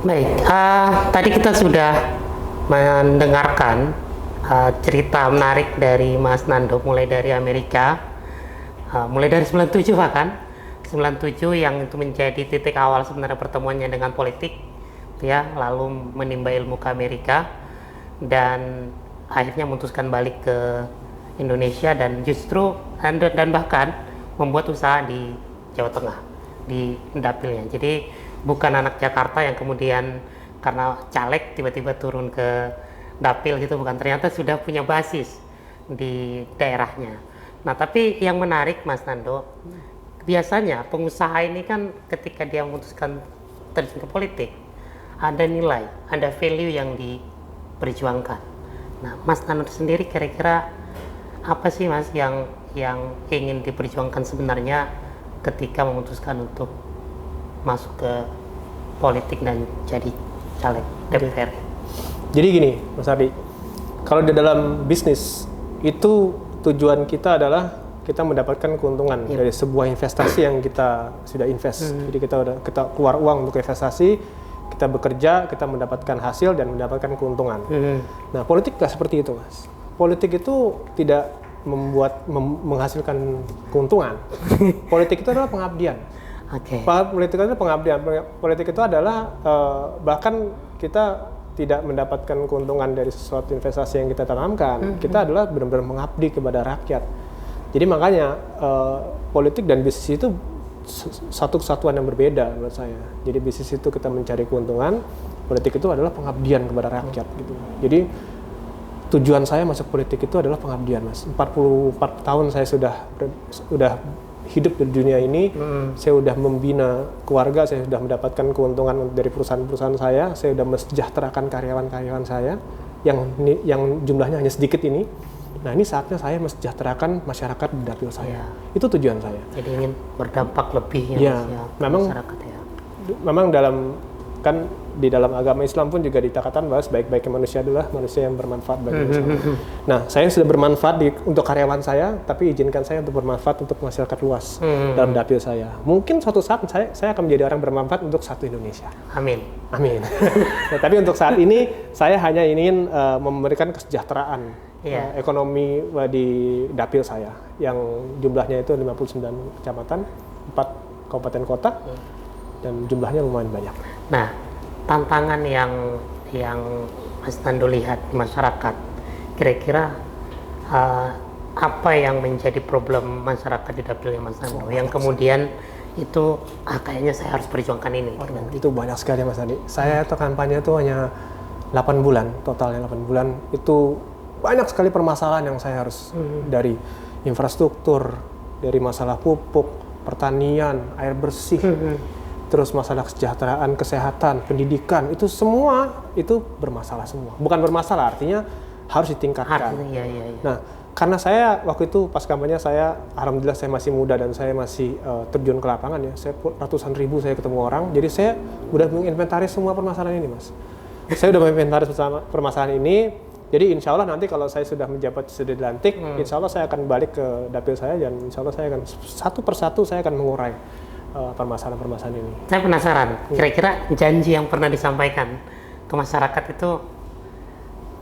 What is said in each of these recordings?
Baik, tadi kita sudah mendengarkan cerita menarik dari Mas Nando, mulai dari Amerika, mulai dari 97 bahkan 97 yang itu menjadi titik awal sebenarnya pertemuannya dengan politik, ya, lalu menimba ilmu ke Amerika dan akhirnya memutuskan balik ke Indonesia dan justru dan bahkan membuat usaha di Jawa Tengah, di dapilnya. Jadi bukan anak Jakarta yang kemudian karena caleg tiba-tiba turun ke dapil gitu, bukan, ternyata sudah punya basis di daerahnya. Nah, tapi yang menarik Mas Nando, biasanya pengusaha ini kan ketika dia memutuskan terjun ke politik, ada nilai, ada value yang diperjuangkan. Nah, Mas Nando sendiri kira-kira apa sih Mas yang ingin diperjuangkan sebenarnya ketika memutuskan untuk masuk ke politik dan jadi caleg DPR? Jadi gini, Mas Ardi, kalau di dalam bisnis itu tujuan kita adalah kita mendapatkan keuntungan dari sebuah investasi yang kita sudah invest. Jadi kita keluar uang untuk investasi, kita bekerja, kita mendapatkan hasil dan mendapatkan keuntungan. Nah, politik nggak seperti itu, Mas. Politik itu tidak menghasilkan keuntungan. Politik itu adalah pengabdian. Politik itu pengabdian. Politik itu adalah bahkan kita tidak mendapatkan keuntungan dari sesuatu investasi yang kita tanamkan. Kita adalah benar-benar mengabdi kepada rakyat. Jadi makanya politik dan bisnis itu satu kesatuan yang berbeda menurut saya. Jadi bisnis itu kita mencari keuntungan, politik itu adalah pengabdian kepada rakyat gitu. Jadi tujuan saya masuk politik itu adalah pengabdian, Mas. 44 tahun saya sudah hidup di dunia ini, saya sudah membina keluarga, saya sudah mendapatkan keuntungan dari perusahaan-perusahaan saya sudah mensejahterakan karyawan-karyawan saya yang jumlahnya hanya sedikit ini. Nah, ini saatnya saya mensejahterakan masyarakat di dapil saya. Itu tujuan saya. Jadi ingin berdampak lebih memang, masyarakat ya. Memang di dalam agama Islam pun juga dikatakan bahwa sebaik-baiknya manusia adalah manusia yang bermanfaat bagi masyarakat. Nah, saya sudah bermanfaat untuk karyawan saya, tapi izinkan saya untuk bermanfaat untuk masyarakat luas dalam dapil saya. Mungkin suatu saat saya akan menjadi orang bermanfaat untuk satu Indonesia. Amin. Nah, tapi untuk saat ini saya hanya ingin memberikan kesejahteraan ekonomi di dapil saya yang jumlahnya itu 59 kecamatan, 4 kabupaten kota. Dan jumlahnya lumayan banyak. Nah, tantangan yang Mas Nando lihat di masyarakat, kira-kira apa yang menjadi problem masyarakat di dapilnya Mas Nando yang kemudian itu kayaknya saya harus perjuangkan ini? Itu banyak sekali Mas Adi. Saya tuh kampanye itu hanya 8 bulan, totalnya 8 bulan. Itu banyak sekali permasalahan yang saya harus dari infrastruktur, dari masalah pupuk, pertanian, air bersih, terus masalah kesejahteraan, kesehatan, pendidikan, itu semua itu bermasalah semua. Bukan bermasalah, artinya harus ditingkatkan. Nah, karena saya waktu itu pas kampanye alhamdulillah saya masih muda dan saya masih terjun ke lapangan ya. Saya ratusan ribu saya ketemu orang, jadi saya udah menginventaris semua permasalahan ini, Mas. Saya udah menginventaris permasalahan ini. Jadi insya Allah nanti kalau saya sudah menjabat, sudah dilantik, insya Allah saya akan balik ke dapil saya dan insya Allah saya akan satu persatu saya akan mengurai permasalahan-permasalahan ini. Saya penasaran, kira-kira janji yang pernah disampaikan ke masyarakat itu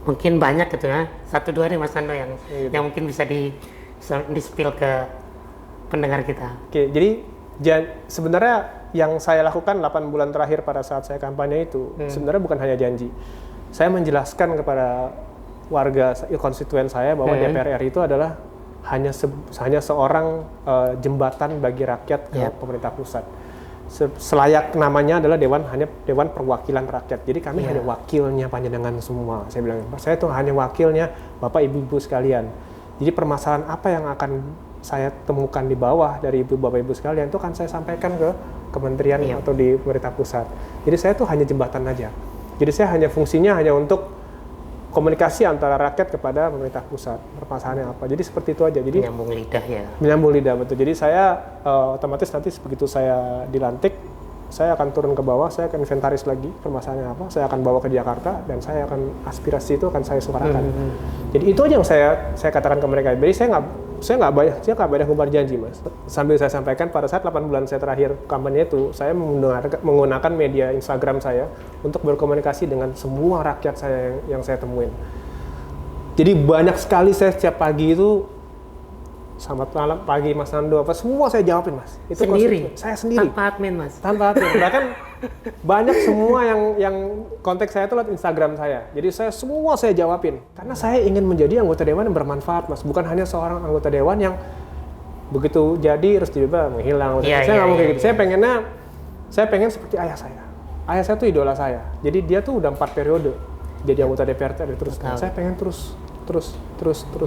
mungkin banyak gitu ya, 1-2 nih Mas Nando yang mungkin bisa di-spill ke pendengar kita. Oke, jadi sebenarnya yang saya lakukan 8 bulan terakhir pada saat saya kampanye itu sebenarnya bukan hanya janji. Saya menjelaskan kepada warga konstituen saya bahwa DPR RI itu adalah hanya seorang jembatan bagi rakyat ke pemerintah pusat. Selayak namanya adalah Dewan Perwakilan Rakyat. Jadi kami hanya wakilnya panjenengan semua. Saya bilang, saya tuh hanya wakilnya Bapak Ibu-Ibu sekalian. Jadi permasalahan apa yang akan saya temukan di bawah dari Bapak Ibu sekalian itu kan saya sampaikan ke kementerian atau di pemerintah pusat. Jadi saya tuh hanya jembatan aja. Jadi saya hanya fungsinya hanya untuk komunikasi antara rakyat kepada pemerintah pusat, permasalahannya apa. Jadi seperti itu aja. Jadi menyambung lidah ya. Menyambung lidah, betul. Jadi saya otomatis nanti begitu saya dilantik, saya akan turun ke bawah, saya akan inventaris lagi permasalahannya apa, saya akan bawa ke Jakarta dan saya akan aspirasi itu akan saya suarakan. Jadi itu aja yang saya katakan ke mereka. Jadi saya nggak banyak ngumbar janji, Mas. Sambil saya sampaikan pada saat 8 bulan saya terakhir kampanye itu, saya menggunakan media Instagram saya untuk berkomunikasi dengan semua rakyat saya yang saya temuin. Jadi banyak sekali saya setiap pagi itu, selamat malam, pagi Mas Nando, apa semua saya jawabin, Mas. Itu sendiri? Saya sendiri. Tanpa admin, Mas? Tanpa admin. Bahkan banyak semua yang kontak saya itu lewat Instagram saya. Jadi semua saya jawabin. Karena saya ingin menjadi anggota dewan yang bermanfaat, Mas. Bukan hanya seorang anggota dewan yang begitu jadi terus tiba-tiba menghilang. Saya nggak mau kayak gitu. Saya pengen seperti ayah saya. Ayah saya tuh idola saya. Jadi dia tuh udah 4 periode jadi anggota DPR terus. Saya pengen terus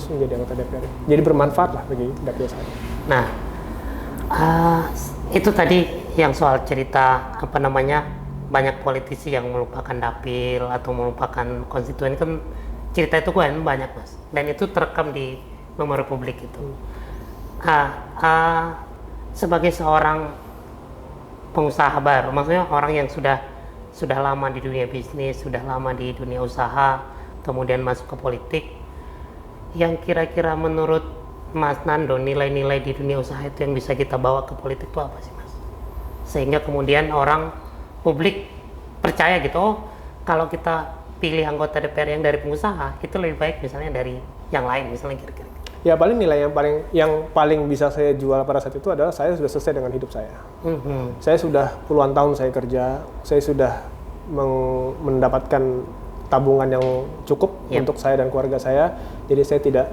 menjadi anggota DPR. Jadi bermanfaat lah bagi dapil saya. Nah, itu tadi yang soal cerita banyak politisi yang melupakan dapil atau melupakan konstituen, kan cerita itu kan banyak, Mas. Dan itu terekam di memori publik itu. Sebagai seorang pengusaha baru, maksudnya orang yang sudah lama di dunia bisnis, sudah lama di dunia usaha, kemudian masuk ke politik, yang kira-kira menurut Mas Nando nilai-nilai di dunia usaha itu yang bisa kita bawa ke politik itu apa sih, Mas? Sehingga kemudian publik percaya gitu, kalau kita pilih anggota DPR yang dari pengusaha itu lebih baik misalnya dari yang lain, misalnya kira-kira. Ya paling nilai yang paling bisa saya jual pada saat itu adalah saya sudah selesai dengan hidup saya. Saya sudah puluhan tahun saya kerja, saya sudah mendapatkan tabungan yang cukup untuk saya dan keluarga saya. Jadi saya tidak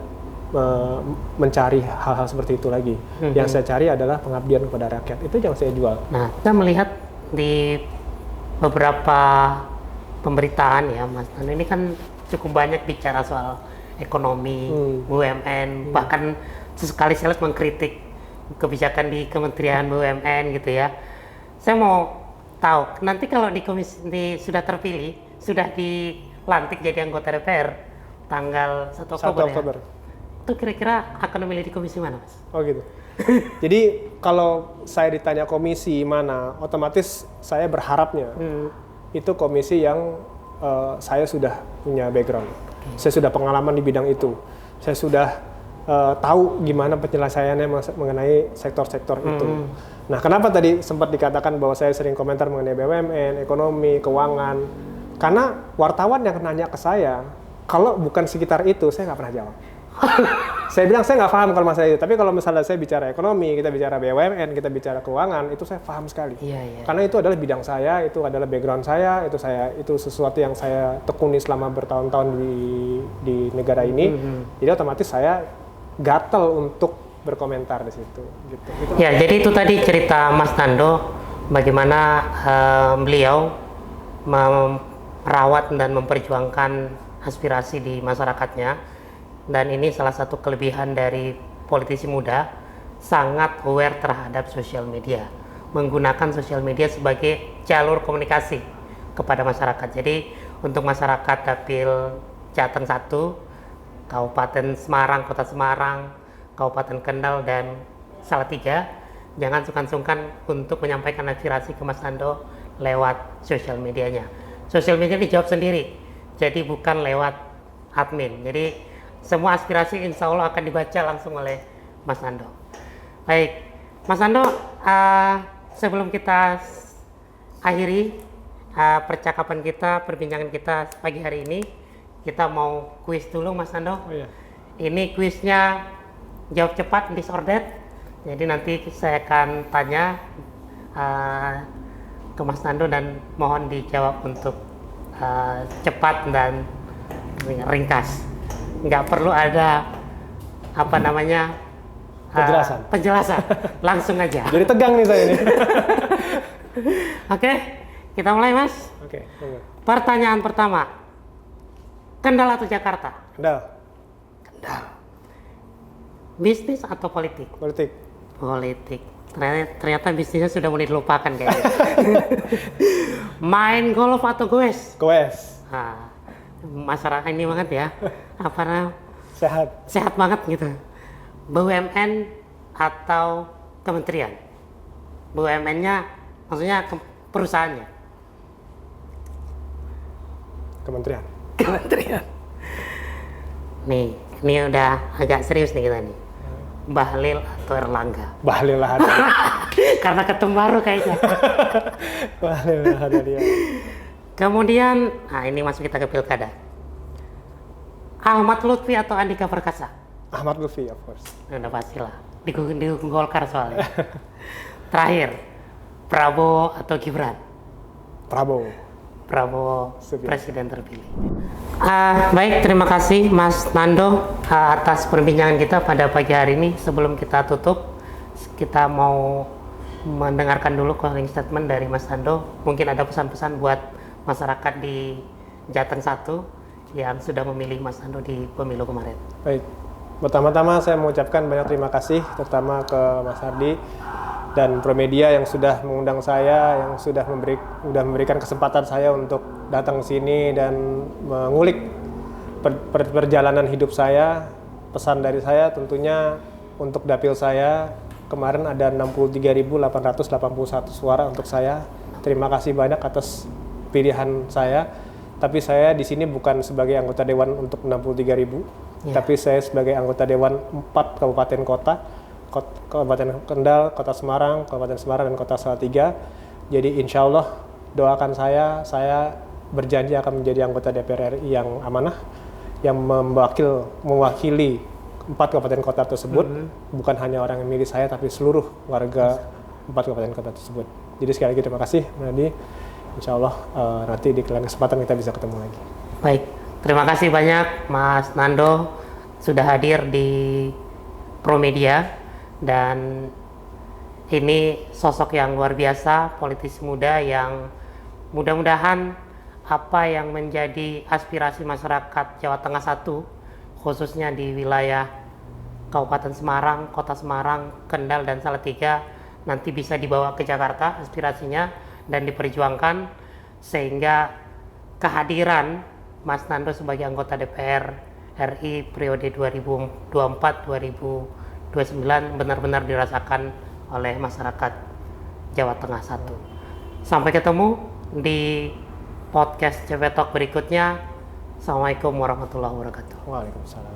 mencari hal-hal seperti itu lagi. Yang saya cari adalah pengabdian kepada rakyat. Itu yang saya jual. Nah, kita melihat di beberapa pemberitaan ya, Mas Nando ini kan cukup banyak bicara soal ekonomi, BUMN, bahkan sesekali saya mengkritik kebijakan di Kementerian BUMN gitu ya. Saya mau tahu, nanti kalau sudah terpilih, sudah dilantik jadi anggota DPR tanggal 1 Oktober. Ya, itu kira-kira akan memilih di komisi mana, Mas? Oh gitu. Jadi kalau saya ditanya komisi mana, otomatis saya berharapnya itu komisi yang saya sudah punya background. Saya sudah pengalaman di bidang itu. Saya sudah tahu gimana penyelesaiannya mengenai sektor-sektor itu. Nah, kenapa tadi sempat dikatakan bahwa saya sering komentar mengenai BUMN, ekonomi, keuangan? Karena wartawan yang nanya ke saya, kalau bukan sekitar itu, saya nggak pernah jawab. Saya bilang saya nggak paham kalau masalah itu. Tapi kalau misalnya saya bicara ekonomi, kita bicara BUMN, kita bicara keuangan, itu saya paham sekali. Karena itu adalah bidang saya, itu adalah background saya, itu sesuatu yang saya tekuni selama bertahun-tahun di negara ini. Jadi otomatis saya gatel untuk berkomentar di situ. Gitu. Ya, jadi itu tadi cerita Mas Nando bagaimana beliau merawat dan memperjuangkan aspirasi di masyarakatnya. Dan ini salah satu kelebihan dari politisi muda, sangat aware terhadap sosial media, menggunakan sosial media sebagai jalur komunikasi kepada masyarakat. Jadi untuk masyarakat dapil Jateng 1, Kabupaten Semarang, Kota Semarang, Kabupaten Kendal, dan Salatiga, jangan sungkan-sungkan untuk menyampaikan aspirasi ke Mas Nando lewat sosial medianya. Sosial media dijawab sendiri, jadi bukan lewat admin. Jadi semua aspirasi insya Allah akan dibaca langsung oleh Mas Nando. Baik, Mas Nando, sebelum kita akhiri percakapan kita, perbincangan kita pagi hari ini, kita mau kuis dulu, Mas Nando. Oh, iya. Ini kuisnya jawab cepat, disordered. Jadi nanti saya akan tanya ke Mas Nando dan mohon dijawab untuk cepat dan ringkas. Nggak perlu ada penjelasan. Langsung aja. Jadi tegang nih saya ini. Oke, kita mulai, Mas. Oke. Pertanyaan pertama, Kendal atau Jakarta? Kendal. Bisnis atau politik? Politik. Ternyata bisnisnya sudah mulai dilupakan kayaknya. Main golf atau goes? Goes. Masyarakat ini banget ya, sehat banget gitu. BUMN atau kementerian? BUMN-nya maksudnya perusahaannya? Kementerian. Kementerian. Nih, ini udah agak serius nih kita nih. Bahlil atau Erlangga? Bahlil lah ada. Karena ketum baru kayaknya. Bahlil lah ada dia. Kemudian, nah ini masuk kita ke pilkada. Ahmad Lutfi atau Andika Perkasa? Ahmad Lutfi, of course. Udah pastilah. Didukung Golkar soalnya. Terakhir, Prabowo atau Gibran? Prabowo. Prabowo Setuju. presiden terpilih. Baik, terima kasih Mas Nando atas perbincangan kita pada pagi hari ini. Sebelum kita tutup, kita mau mendengarkan dulu closing statement dari Mas Nando. Mungkin ada pesan-pesan buat masyarakat di Jateng 1 yang sudah memilih Mas Nando di pemilu kemarin. Baik, pertama-tama saya mengucapkan banyak terima kasih, terutama ke Mas Hardi dan Promedia yang sudah mengundang saya, yang sudah memberikan kesempatan saya untuk datang ke sini dan mengulik perjalanan hidup saya. Pesan dari saya tentunya untuk dapil saya, kemarin ada 63.881 suara untuk saya. Terima kasih banyak atas pilihan saya. Tapi saya di sini bukan sebagai anggota dewan untuk 63.000, tapi saya sebagai anggota dewan 4 kabupaten kota, Kabupaten Kendal, Kota Semarang, Kabupaten Semarang, dan Kota Salatiga. Jadi insya Allah doakan saya berjanji akan menjadi anggota DPR RI yang amanah, yang mewakili 4 kabupaten kota tersebut, bukan hanya orang yang milih saya, tapi seluruh warga 4 kabupaten kota tersebut. Jadi sekali lagi terima kasih, Nadi. Insya Allah nanti di lain kesempatan kita bisa ketemu lagi. Baik, terima kasih banyak Mas Nando sudah hadir di Promedia, dan ini sosok yang luar biasa, politisi muda yang mudah-mudahan apa yang menjadi aspirasi masyarakat Jawa Tengah 1, khususnya di wilayah Kabupaten Semarang, Kota Semarang, Kendal, dan Salatiga nanti bisa dibawa ke Jakarta aspirasinya dan diperjuangkan, sehingga kehadiran Mas Nando sebagai anggota DPR RI periode 2024-2029 benar-benar dirasakan oleh masyarakat Jawa Tengah 1. Sampai ketemu di podcast CV Talk berikutnya. Assalamualaikum warahmatullahi wabarakatuh. Waalaikumsalam.